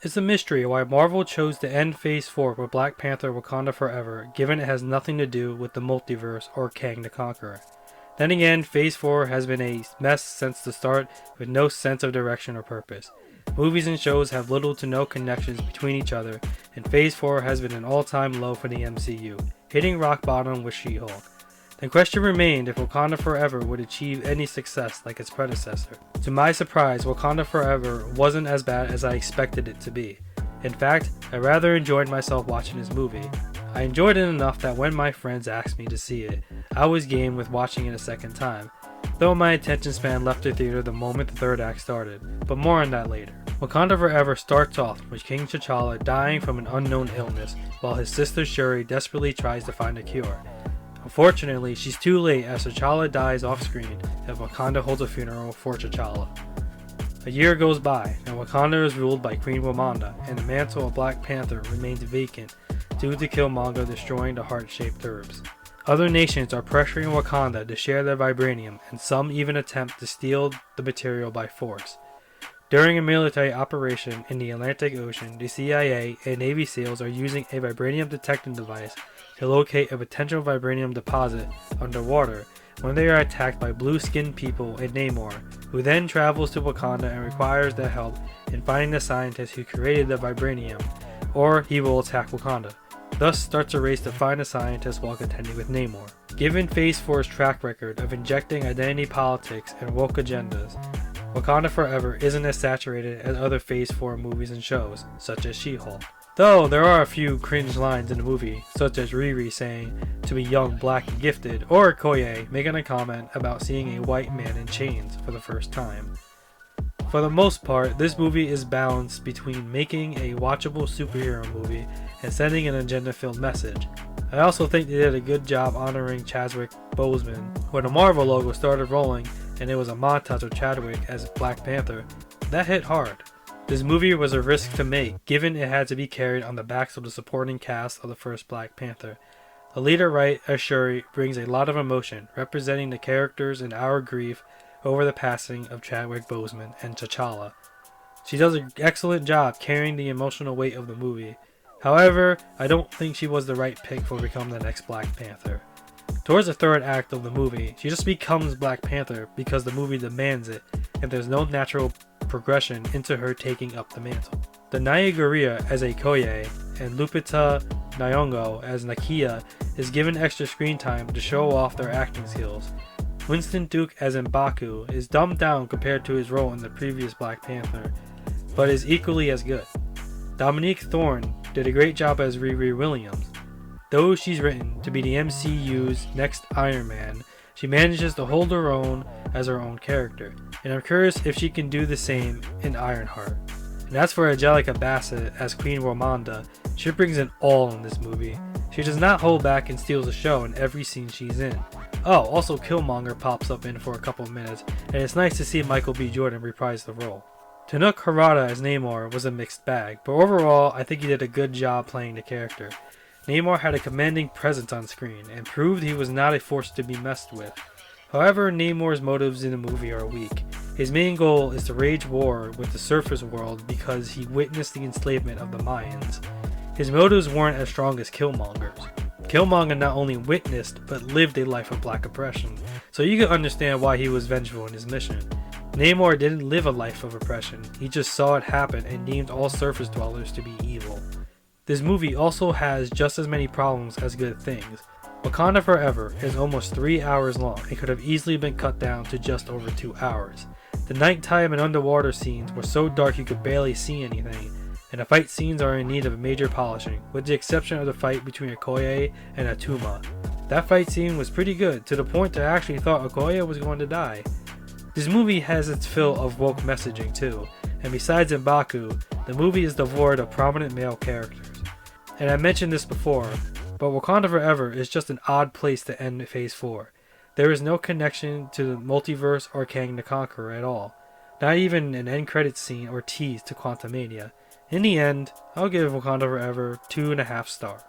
It's a mystery why Marvel chose to end Phase 4 with Black Panther Wakanda Forever, given it has nothing to do with the multiverse or Kang the Conqueror. Then again, Phase 4 has been a mess since the start, with no sense of direction or purpose. Movies and shows have little to no connections between each other, and Phase 4 has been an all-time low for the MCU, hitting rock bottom with She-Hulk. The question remained if Wakanda Forever would achieve any success like its predecessor. To my surprise, Wakanda Forever wasn't as bad as I expected it to be. In fact, I rather enjoyed myself watching this movie. I enjoyed it enough that when my friends asked me to see it, I was game with watching it a second time, though my attention span left the theater the moment the third act started, but more on that later. Wakanda Forever starts off with King T'Challa dying from an unknown illness, while his sister Shuri desperately tries to find a cure. Unfortunately, she's too late as T'Challa dies off screen and Wakanda holds a funeral for T'Challa. A year goes by, and Wakanda is ruled by Queen Ramonda, and the mantle of Black Panther remains vacant due to Killmonger destroying the heart-shaped herbs. Other nations are pressuring Wakanda to share their vibranium, and some even attempt to steal the material by force. During a military operation in the Atlantic Ocean, the CIA and Navy SEALs are using a vibranium detecting device to locate a potential vibranium deposit underwater when they are attacked by blue-skinned people and Namor, who then travels to Wakanda and requires their help in finding the scientist who created the vibranium, or he will attack Wakanda. Thus starts a race to find the scientist while contending with Namor. Given Phase 4's track record of injecting identity politics and woke agendas, Wakanda Forever isn't as saturated as other Phase 4 movies and shows, such as She-Hulk. Though there are a few cringe lines in the movie, such as Riri saying to be young, black, and gifted, or Okoye making a comment about seeing a white man in chains for the first time. For the most part, this movie is balanced between making a watchable superhero movie and sending an agenda-filled message. I also think they did a good job honoring Chadwick Boseman. When the Marvel logo started rolling and it was a montage of Chadwick as Black Panther, that hit hard. This movie was a risk to make, given it had to be carried on the backs of the supporting cast of the first Black Panther. The leader Wright as Shuri brings a lot of emotion, representing the characters and our grief over the passing of Chadwick Boseman and T'Challa. She does an excellent job carrying the emotional weight of the movie. However, I don't think she was the right pick for becoming the next Black Panther. Towards the third act of the movie, she just becomes Black Panther because the movie demands it, and there's no natural progression into her taking up the mantle. Danai Gurira as Okoye and Lupita Nyong'o as Nakia is given extra screen time to show off their acting skills. Winston Duke as M'Baku is dumbed down compared to his role in the previous Black Panther, but is equally as good. Dominique Thorne did a great job as Riri Williams. Though she's written to be the MCU's next Iron Man, she manages to hold her own as her own character, and I'm curious if she can do the same in Ironheart. And as for Angelica Bassett as Queen Ramonda, she brings it all in this movie. She does not hold back and steals the show in every scene she's in. Oh, also Killmonger pops up in for a couple of minutes, and it's nice to see Michael B. Jordan reprise the role. Tanook Harada as Namor was a mixed bag, but overall I think he did a good job playing the character. Namor had a commanding presence on screen, and proved he was not a force to be messed with. However, Namor's motives in the movie are weak. His main goal is to wage war with the surface world because he witnessed the enslavement of the Mayans. His motives weren't as strong as Killmonger's. Killmonger not only witnessed, but lived a life of black oppression, so you can understand why he was vengeful in his mission. Namor didn't live a life of oppression, he just saw it happen and deemed all surface dwellers to be evil. This movie also has just as many problems as good things. Wakanda Forever is almost 3 hours long and could have easily been cut down to just over 2 hours. The nighttime and underwater scenes were so dark you could barely see anything, and the fight scenes are in need of major polishing, with the exception of the fight between Okoye and Atuma. That fight scene was pretty good, to the point that I actually thought Okoye was going to die. This movie has its fill of woke messaging too, and besides M'Baku, the movie is devoid of prominent male characters. And I mentioned this before, but Wakanda Forever is just an odd place to end Phase 4. There is no connection to the multiverse or Kang the Conqueror at all, not even an end credits scene or tease to Quantumania. In the end, I'll give Wakanda Forever 2.5 stars.